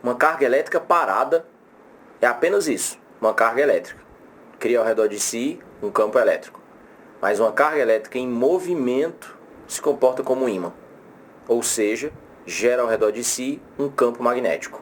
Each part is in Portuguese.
Uma carga elétrica parada é apenas isso, uma carga elétrica. Cria ao redor de si um campo elétrico. Mas uma carga elétrica em movimento se comporta como um ímã. Ou seja, gera ao redor de si um campo magnético.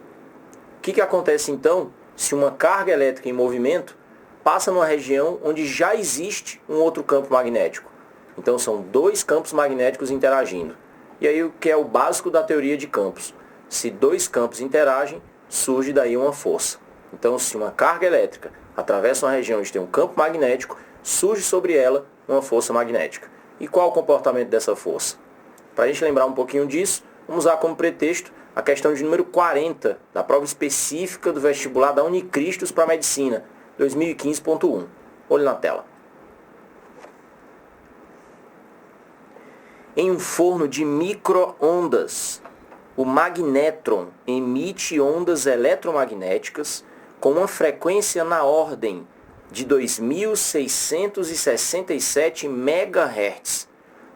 O que acontece então se uma carga elétrica em movimento passa numa região onde já existe um outro campo magnético? Então são dois campos magnéticos interagindo. E aí o que é o básico da teoria de campos? Se dois campos interagem, surge daí uma força. Então se uma carga elétrica atravessa uma região onde tem um campo magnético, surge sobre ela uma força magnética. E qual o comportamento dessa força? Para a gente lembrar um pouquinho disso, vamos usar como pretexto a questão de número 40 da prova específica do vestibular da Unicristos para Medicina, 2015.1. Olhe na tela. Em um forno de micro-ondas, o magnétron emite ondas eletromagnéticas com uma frequência na ordem de 2.667 MHz.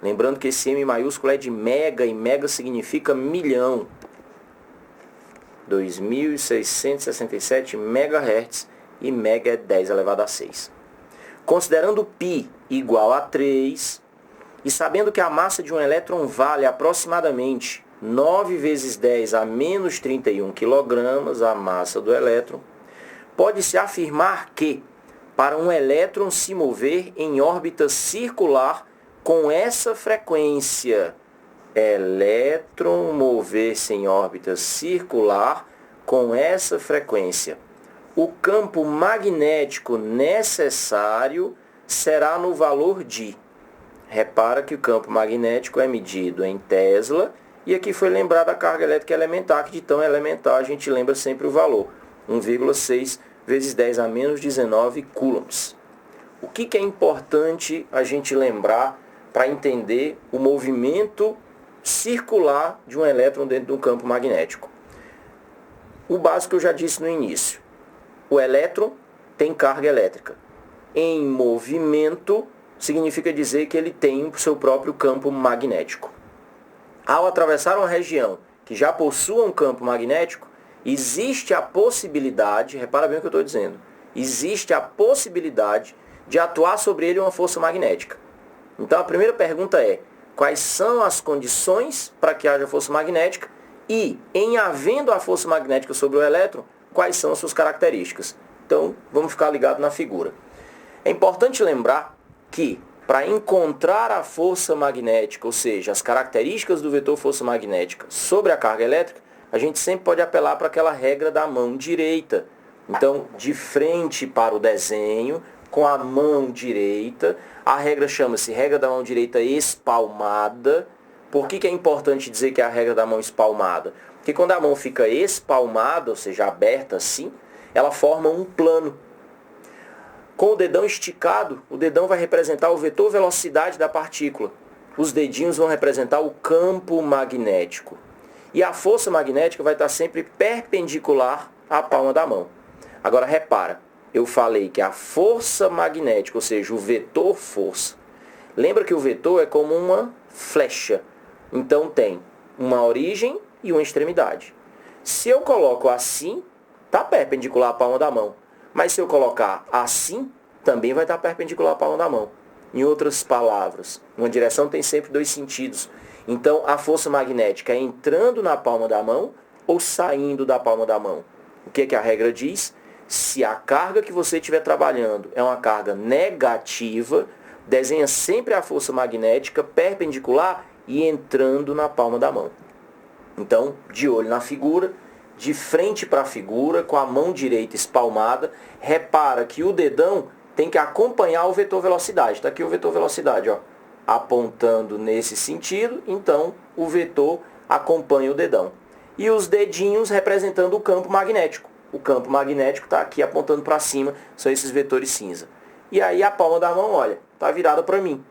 Lembrando que esse M maiúsculo é de mega e mega significa milhão. 2.667 MHz e mega é 10 elevado a 6. Considerando π igual a 3 e sabendo que a massa de um elétron vale aproximadamente 9 vezes 10 a menos 31 kg, a massa do elétron, pode-se afirmar que, para um elétron se mover em órbita circular com essa frequência, elétron mover-se em órbita circular com essa frequência, o campo magnético necessário será no valor de... Repara que o campo magnético é medido em Tesla, e aqui foi lembrada a carga elétrica elementar, que de tão elementar a gente lembra sempre o valor, 1,6 vezes 10 a menos 19 coulombs. O que é importante a gente lembrar para entender o movimento circular de um elétron dentro de um campo magnético? O básico eu já disse no início. O elétron tem carga elétrica. Em movimento significa dizer que ele tem o seu próprio campo magnético. Ao atravessar uma região que já possua um campo magnético, existe a possibilidade, repara bem o que eu estou dizendo, existe a possibilidade de atuar sobre ele uma força magnética. Então a primeira pergunta é, quais são as condições para que haja força magnética e, em havendo a força magnética sobre o elétron, quais são as suas características? Então vamos ficar ligados na figura. É importante lembrar que, para encontrar a força magnética, ou seja, as características do vetor força magnética sobre a carga elétrica, a gente sempre pode apelar para aquela regra da mão direita. Então, de frente para o desenho, com a mão direita, a regra chama-se regra da mão direita espalmada. Por que é importante dizer que é a regra da mão espalmada? Porque quando a mão fica espalmada, ou seja, aberta assim, ela forma um plano. Com o dedão esticado, o dedão vai representar o vetor velocidade da partícula. Os dedinhos vão representar o campo magnético. E a força magnética vai estar sempre perpendicular à palma da mão. Agora repara, eu falei que a força magnética, ou seja, o vetor força. Lembra que o vetor é como uma flecha. Então tem uma origem e uma extremidade. Se eu coloco assim, está perpendicular à palma da mão. Mas se eu colocar assim, também vai estar perpendicular à palma da mão. Em outras palavras, uma direção tem sempre dois sentidos. Então, a força magnética é entrando na palma da mão ou saindo da palma da mão? O que a regra diz? Se a carga que você estiver trabalhando é uma carga negativa, desenha sempre a força magnética perpendicular e entrando na palma da mão. Então, de olho na figura, de frente para a figura, com a mão direita espalmada, repara que o dedão tem que acompanhar o vetor velocidade. Está aqui o vetor velocidade, ó, apontando nesse sentido, então o vetor acompanha o dedão. E os dedinhos representando o campo magnético. O campo magnético está aqui apontando para cima, são esses vetores cinza. E aí a palma da mão, olha, está virada para mim.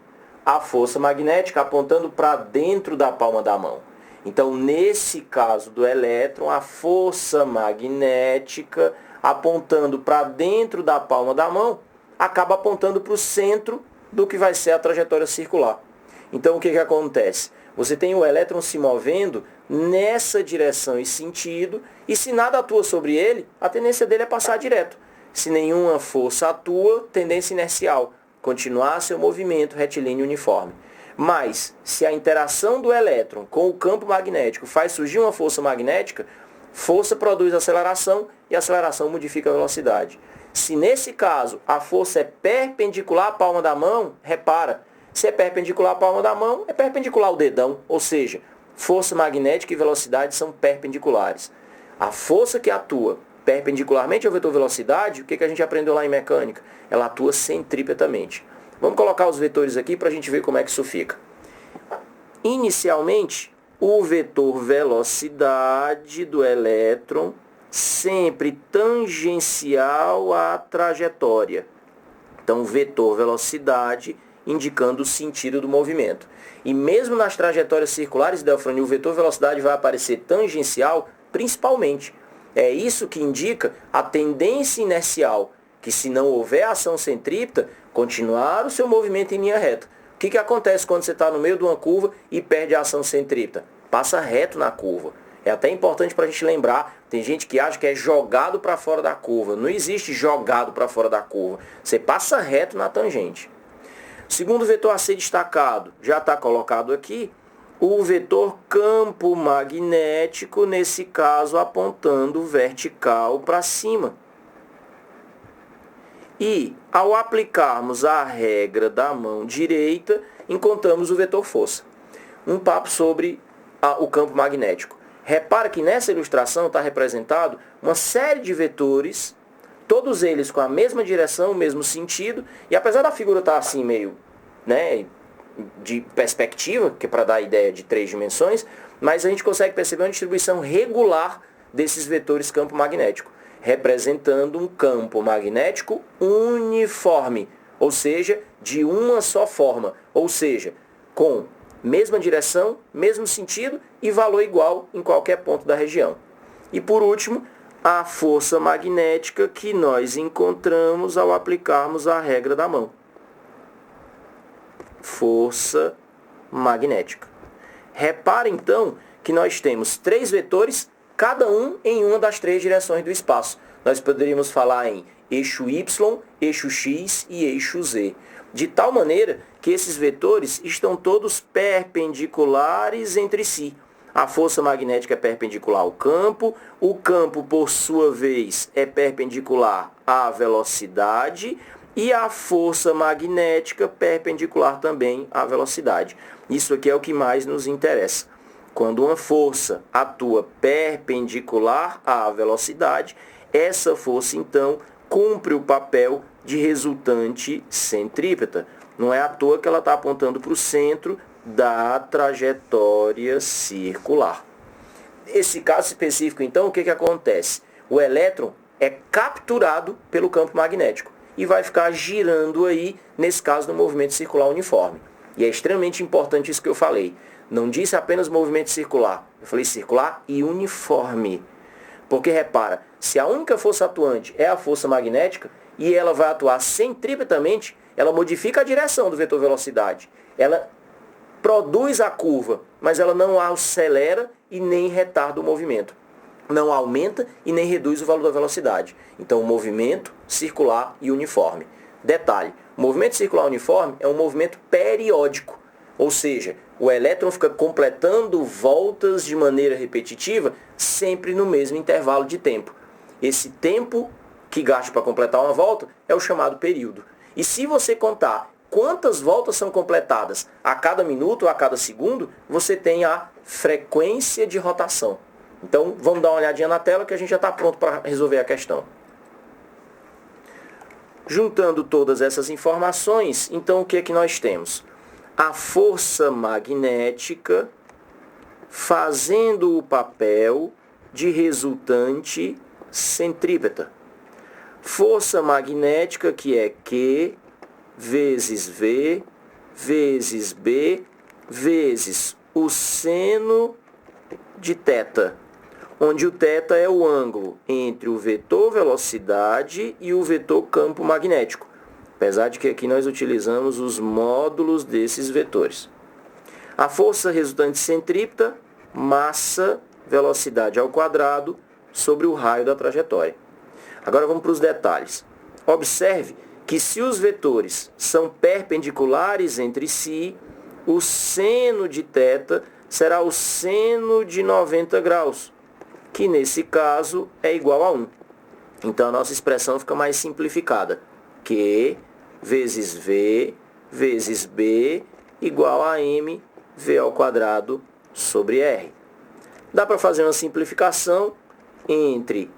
A força magnética apontando para dentro da palma da mão. Então, nesse caso do elétron, a força magnética apontando para dentro da palma da mão, acaba apontando para o centro do que vai ser a trajetória circular. Então, o que acontece? Você tem o elétron se movendo nessa direção e sentido, e se nada atua sobre ele, a tendência dele é passar direto. Se nenhuma força atua, tendência inercial, continuar seu movimento retilíneo uniforme. Mas, se a interação do elétron com o campo magnético faz surgir uma força magnética, força produz aceleração e aceleração modifica a velocidade. Se nesse caso a força é perpendicular à palma da mão, repara, se é perpendicular à palma da mão, é perpendicular ao dedão, ou seja, força magnética e velocidade são perpendiculares. A força que atua perpendicularmente ao vetor velocidade, o que a gente aprendeu lá em mecânica? Ela atua centrípetamente. Vamos colocar os vetores aqui para a gente ver como é que isso fica. Inicialmente, o vetor velocidade do elétron sempre tangencial à trajetória. Então, vetor velocidade indicando o sentido do movimento. E mesmo nas trajetórias circulares, Delfrani, o vetor velocidade vai aparecer tangencial principalmente. É isso que indica a tendência inercial, que se não houver ação centrípeta, continuar o seu movimento em linha reta. O que acontece quando você está no meio de uma curva e perde a ação centrípeta? Passa reto na curva. É até importante para a gente lembrar, tem gente que acha que é jogado para fora da curva. Não existe jogado para fora da curva. Você passa reto na tangente. Segundo vetor a ser destacado, já está colocado aqui, o vetor campo magnético, nesse caso apontando vertical para cima. E, ao aplicarmos a regra da mão direita, encontramos o vetor força. Um papo sobre o campo magnético. Repara que nessa ilustração está representado uma série de vetores, todos eles com a mesma direção, o mesmo sentido, e apesar da figura estar assim meio, de perspectiva, que é para dar a ideia de 3 dimensões, mas a gente consegue perceber uma distribuição regular desses vetores campo magnético, representando um campo magnético uniforme, ou seja, de uma só forma, ou seja, com mesma direção, mesmo sentido e valor igual em qualquer ponto da região. E por último, a força magnética que nós encontramos ao aplicarmos a regra da mão. Força magnética. Repara então que nós temos 3 vetores, cada um em uma das 3 direções do espaço. Nós poderíamos falar em eixo Y, eixo X e eixo Z. De tal maneira que esses vetores estão todos perpendiculares entre si. A força magnética é perpendicular ao campo, o campo, por sua vez, é perpendicular à velocidade e a força magnética perpendicular também à velocidade. Isso aqui é o que mais nos interessa. Quando uma força atua perpendicular à velocidade, essa força, então, cumpre o papel de resultante centrípeta. Não é à toa que ela está apontando para o centro da trajetória circular. Nesse caso específico, então, o que acontece? O elétron é capturado pelo campo magnético e vai ficar girando aí, nesse caso, no movimento circular uniforme. E é extremamente importante isso que eu falei. Não disse apenas movimento circular, eu falei circular e uniforme. Porque repara, se a única força atuante é a força magnética e ela vai atuar centripetamente, ela modifica a direção do vetor velocidade. Ela produz a curva, mas ela não acelera e nem retarda o movimento. Não aumenta e nem reduz o valor da velocidade. Então, o movimento circular e uniforme. Detalhe, o movimento circular uniforme é um movimento periódico. Ou seja, o elétron fica completando voltas de maneira repetitiva, sempre no mesmo intervalo de tempo. Esse tempo que gasta para completar uma volta é o chamado período. E se você contar quantas voltas são completadas a cada minuto ou a cada segundo, você tem a frequência de rotação. Então, vamos dar uma olhadinha na tela que a gente já está pronto para resolver a questão. Juntando todas essas informações, então o que é que nós temos? A força magnética fazendo o papel de resultante centrípeta. Força magnética que é Q vezes V vezes B vezes o seno de θ, onde o θ é o ângulo entre o vetor velocidade e o vetor campo magnético, apesar de que aqui nós utilizamos os módulos desses vetores. A força resultante centrípeta, massa, velocidade ao quadrado, sobre o raio da trajetória. Agora vamos para os detalhes. Observe que se os vetores são perpendiculares entre si, o seno de θ será o seno de 90 graus, que nesse caso é igual a 1. Então a nossa expressão fica mais simplificada. Q vezes V vezes B igual a M V ao quadrado sobre R. Dá para fazer uma simplificação entre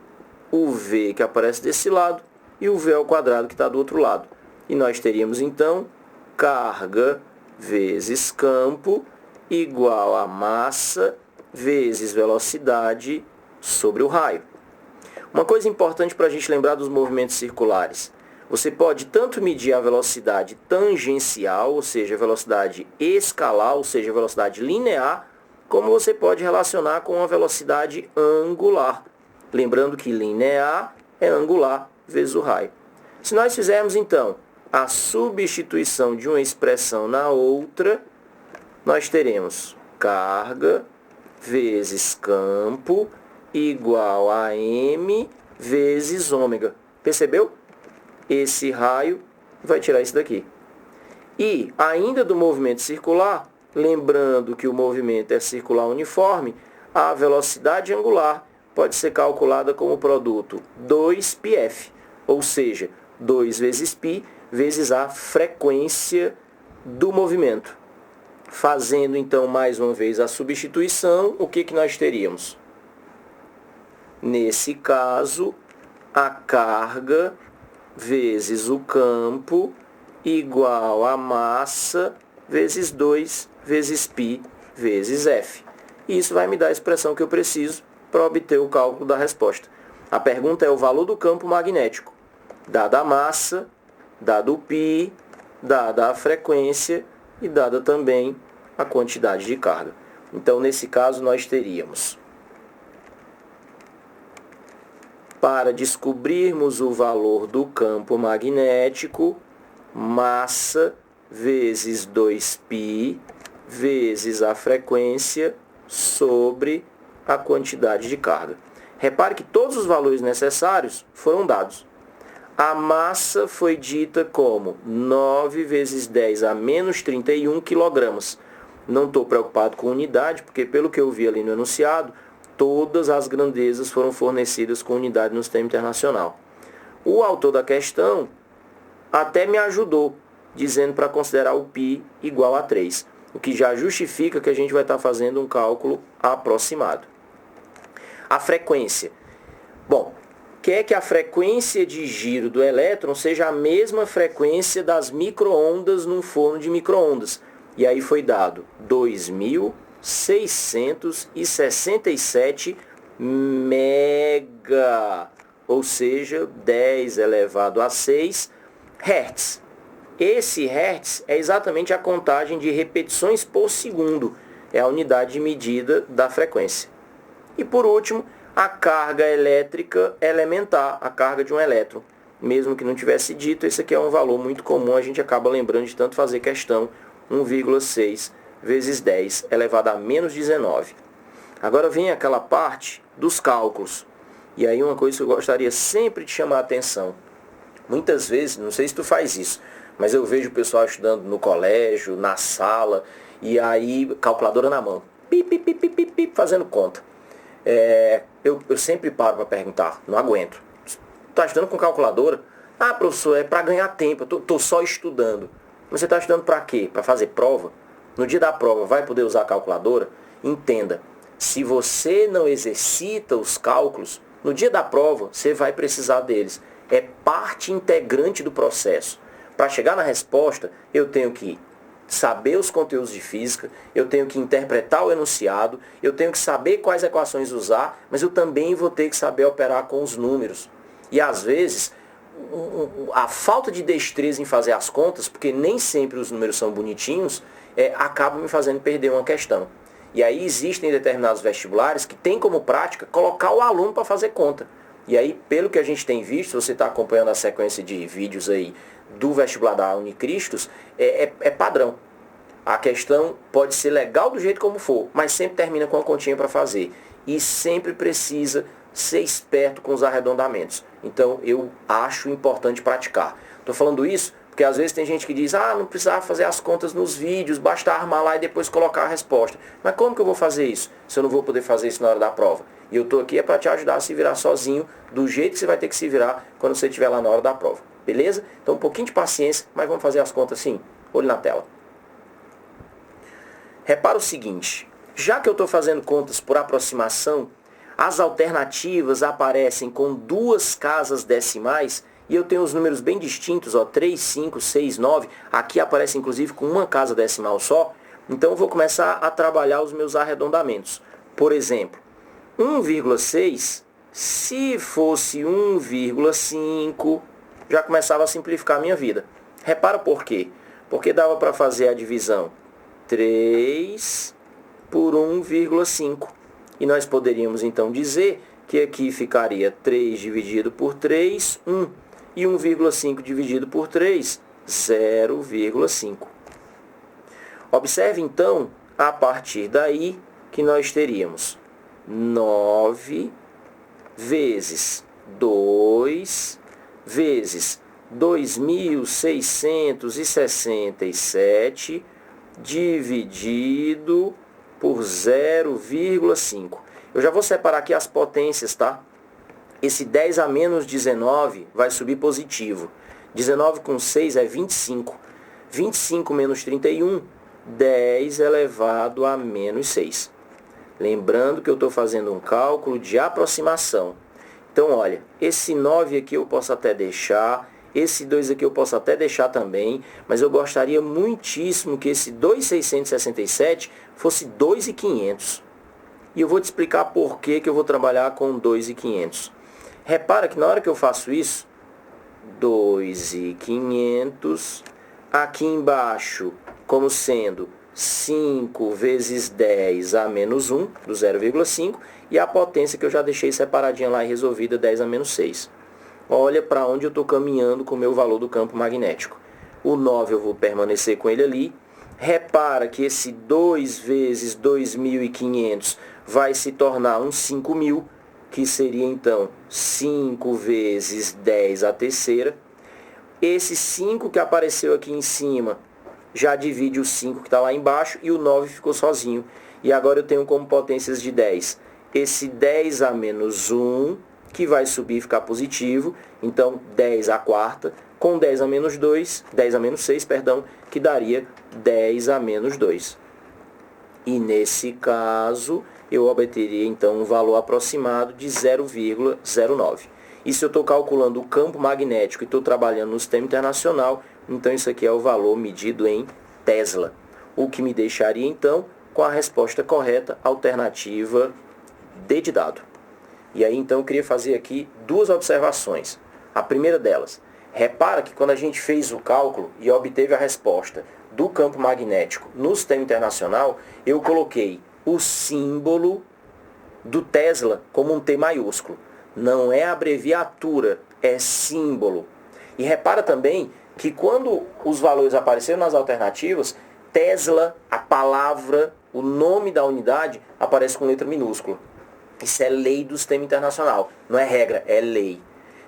o V que aparece desse lado e o V ao quadrado que está do outro lado. E nós teríamos então carga vezes campo igual a massa vezes velocidade sobre o raio. Uma coisa importante para a gente lembrar dos movimentos circulares. Você pode tanto medir a velocidade tangencial, ou seja, a velocidade escalar, ou seja, a velocidade linear, como você pode relacionar com a velocidade angular. Lembrando que linear é angular vezes o raio. Se nós fizermos, então, a substituição de uma expressão na outra, nós teremos carga vezes campo igual a m vezes ômega. Percebeu? Esse raio vai tirar isso daqui. E, ainda do movimento circular, lembrando que o movimento é circular uniforme, a velocidade angular pode ser calculada como produto 2πf, ou seja, 2 vezes π vezes a frequência do movimento. Fazendo, então, mais uma vez a substituição, o que nós teríamos? Nesse caso, a carga vezes o campo igual a massa vezes 2 vezes π vezes f. E isso vai me dar a expressão que eu preciso para obter o cálculo da resposta. A pergunta é o valor do campo magnético, dada a massa, dado o π, dada a frequência e dada também a quantidade de carga. Então, nesse caso, nós teríamos, para descobrirmos o valor do campo magnético, massa vezes 2π vezes a frequência sobre a quantidade de carga. Repare que todos os valores necessários foram dados. A massa foi dita como 9 vezes 10 a menos 31 quilogramas. Não estou preocupado com unidade, porque pelo que eu vi ali no enunciado, todas as grandezas foram fornecidas com unidade no sistema internacional. O autor da questão até me ajudou, dizendo para considerar o π igual a 3, o que já justifica que a gente vai estar fazendo um cálculo aproximado. A frequência. Bom, quer que a frequência de giro do elétron seja a mesma frequência das micro-ondas num forno de micro-ondas. E aí foi dado 2.667 mega, ou seja, 10 elevado a 6 hertz. Esse hertz é exatamente a contagem de repetições por segundo, é a unidade de medida da frequência. E por último, a carga elétrica elementar, a carga de um elétron. Mesmo que não tivesse dito, esse aqui é um valor muito comum, a gente acaba lembrando de tanto fazer questão, 1,6 vezes 10 elevado a menos 19. Agora vem aquela parte dos cálculos. E aí uma coisa que eu gostaria sempre de chamar a atenção. Muitas vezes, não sei se tu faz isso, mas eu vejo o pessoal estudando no colégio, na sala, e aí calculadora na mão, fazendo conta. Eu sempre paro para perguntar, não aguento. Está estudando com calculadora? Ah, professor, é para ganhar tempo, eu estou só estudando. Mas você está estudando para quê? Para fazer prova? No dia da prova, vai poder usar a calculadora? Entenda, se você não exercita os cálculos, no dia da prova, você vai precisar deles. É parte integrante do processo. Para chegar na resposta, eu tenho que saber os conteúdos de física, eu tenho que interpretar o enunciado, eu tenho que saber quais equações usar, mas eu também vou ter que saber operar com os números. E às vezes, a falta de destreza em fazer as contas, porque nem sempre os números são bonitinhos, acaba me fazendo perder uma questão. E aí existem determinados vestibulares que têm como prática colocar o aluno para fazer conta. E aí, pelo que a gente tem visto, se você está acompanhando a sequência de vídeos aí do vestibular da Unicristos, é padrão. A questão pode ser legal do jeito como for, mas sempre termina com uma continha para fazer. E sempre precisa ser esperto com os arredondamentos. Então eu acho importante praticar. Estou falando isso porque às vezes tem gente que diz, não precisava fazer as contas nos vídeos, basta armar lá e depois colocar a resposta. Mas como que eu vou fazer isso, se eu não vou poder fazer isso na hora da prova? E eu estou aqui para te ajudar a se virar sozinho, do jeito que você vai ter que se virar quando você estiver lá na hora da prova. Beleza? Então um pouquinho de paciência, mas vamos fazer as contas sim. Olho na tela. Repara o seguinte, já que eu estou fazendo contas por aproximação, as alternativas aparecem com 2 casas decimais e eu tenho os números bem distintos, 3, 5, 6, 9. Aqui aparece inclusive com uma casa decimal só. Então eu vou começar a trabalhar os meus arredondamentos. Por exemplo, 1,6, se fosse 1,5, já começava a simplificar a minha vida. Repara por quê? Porque dava para fazer a divisão 3 por 1,5. E nós poderíamos então dizer que aqui ficaria 3 dividido por 3, 1. E 1,5 dividido por 3, 0,5. Observe então, a partir daí, que nós teríamos 9 vezes 2 vezes 2.667 dividido por 0,5. Eu já vou separar aqui as potências, tá? Esse 10 a menos 19 vai subir positivo. 19 com 6 é 25. 25 menos 31, 10 elevado a menos 6. Lembrando que eu estou fazendo um cálculo de aproximação. Então, olha, esse 9 aqui eu posso até deixar, esse 2 aqui eu posso até deixar também, mas eu gostaria muitíssimo que esse 2.667 fosse 2.500. E eu vou te explicar por que eu vou trabalhar com 2.500. Repara que na hora que eu faço isso, 2.500, aqui embaixo, como sendo 5 vezes 10 a menos 1, do 0,5, e a potência que eu já deixei separadinha lá e resolvida, 10 a menos 6. Olha para onde eu estou caminhando com o meu valor do campo magnético. O 9 eu vou permanecer com ele ali. Repara que esse 2 vezes 2.500 vai se tornar um 5.000, que seria então 5 vezes 10 a terceira. Esse 5 que apareceu aqui em cima já divide o 5 que está lá embaixo e o 9 ficou sozinho. E agora eu tenho como potências de 10 esse 10 a menos 1, que vai subir e ficar positivo. Então 10 a quarta, com 10 a menos 2, 10 a menos 6, perdão, que daria 10 a menos 2. E nesse caso, eu obteria então um valor aproximado de 0,09. E se eu estou calculando o campo magnético e estou trabalhando no sistema internacional, então isso aqui é o valor medido em Tesla. O que me deixaria então com a resposta correta, alternativa D de dado. E aí então eu queria fazer aqui 2 observações. A primeira delas, repara que quando a gente fez o cálculo e obteve a resposta do campo magnético no sistema internacional, eu coloquei o símbolo do Tesla como um T maiúsculo. Não é abreviatura, é símbolo. E repara também que quando os valores apareceram nas alternativas, Tesla, a palavra, o nome da unidade, aparece com letra minúscula. Isso é lei do sistema internacional. Não é regra, é lei.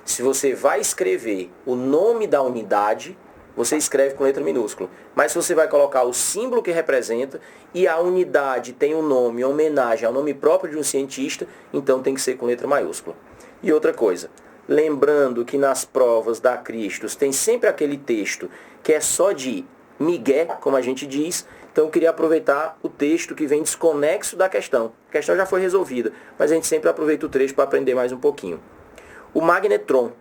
Se você vai escrever o nome da unidade, você escreve com letra minúscula. Mas se você vai colocar o símbolo que representa e a unidade tem um nome em homenagem ao nome próprio de um cientista, então tem que ser com letra maiúscula. E outra coisa, lembrando que nas provas da Cristos tem sempre aquele texto que é só de migué, como a gente diz. Então eu queria aproveitar o texto que vem desconexo da questão. A questão já foi resolvida, mas a gente sempre aproveita o trecho para aprender mais um pouquinho. O magnetron,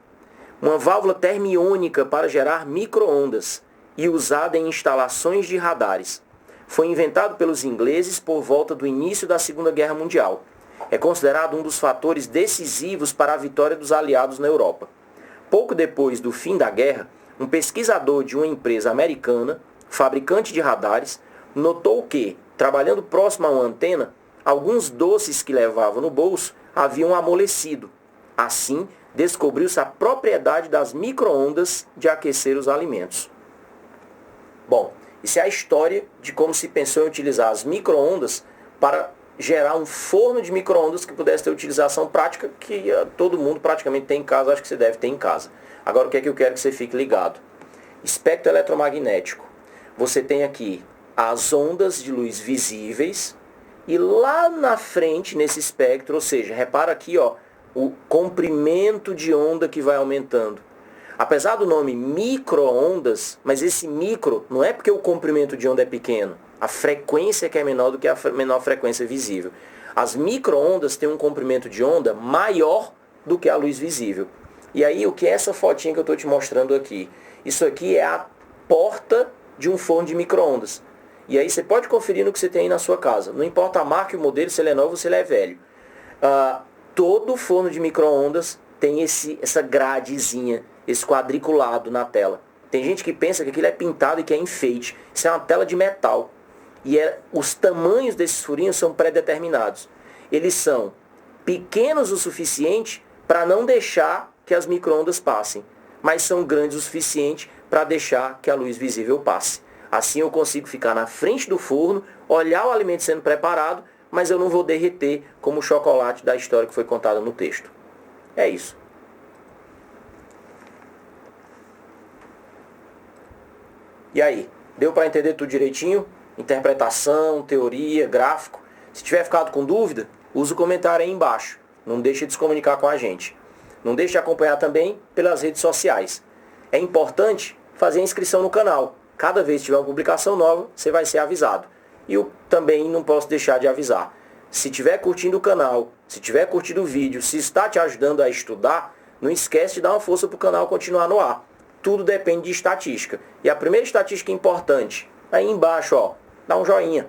uma válvula termiônica para gerar micro-ondas e usada em instalações de radares. Foi inventado pelos ingleses por volta do início da Segunda Guerra Mundial. É considerado um dos fatores decisivos para a vitória dos aliados na Europa. Pouco depois do fim da guerra, um pesquisador de uma empresa americana, fabricante de radares, notou que, trabalhando próximo a uma antena, alguns doces que levavam no bolso haviam amolecido. Assim, descobriu-se a propriedade das micro-ondas de aquecer os alimentos. Bom, Isso é a história de como se pensou em utilizar as micro-ondas para gerar um forno de micro-ondas que pudesse ter utilização prática que todo mundo praticamente tem em casa, acho que você deve ter em casa. Agora o que é que eu quero que você fique ligado? Espectro eletromagnético. Você tem aqui as ondas de luz visíveis e lá na frente nesse espectro, ou seja, repara aqui ó, o comprimento de onda que vai aumentando. Apesar do nome micro-ondas, mas esse micro não é porque o comprimento de onda é pequeno, a frequência que é menor do que a menor frequência visível. As micro-ondas têm um comprimento de onda maior do que a luz visível. E aí o que é essa fotinha que eu estou te mostrando aqui? Isso aqui é a porta de um forno de micro-ondas. E aí você pode conferir no que você tem aí na sua casa. Não importa a marca e o modelo, se ele é novo ou se ele é velho. Todo forno de micro-ondas tem essa gradezinha, esse quadriculado na tela. Tem gente que pensa que aquilo é pintado e que é enfeite. Isso é uma tela de metal. E os tamanhos desses furinhos são pré-determinados. Eles são pequenos o suficiente para não deixar que as micro-ondas passem, mas são grandes o suficiente para deixar que a luz visível passe. Assim eu consigo ficar na frente do forno, olhar o alimento sendo preparado, mas eu não vou derreter como o chocolate da história que foi contada no texto. É isso. E aí, deu para entender tudo direitinho? Interpretação, teoria, gráfico. Se tiver ficado com dúvida, usa o comentário aí embaixo. Não deixe de se comunicar com a gente. Não deixe de acompanhar também pelas redes sociais. É importante fazer a inscrição no canal. Cada vez que tiver uma publicação nova, você vai ser avisado. E eu também não posso deixar de avisar. Se estiver curtindo o canal, se estiver curtindo o vídeo, se está te ajudando a estudar, não esquece de dar uma força para o canal continuar no ar. Tudo depende de estatística. E a primeira estatística importante, aí embaixo, ó, dá um joinha.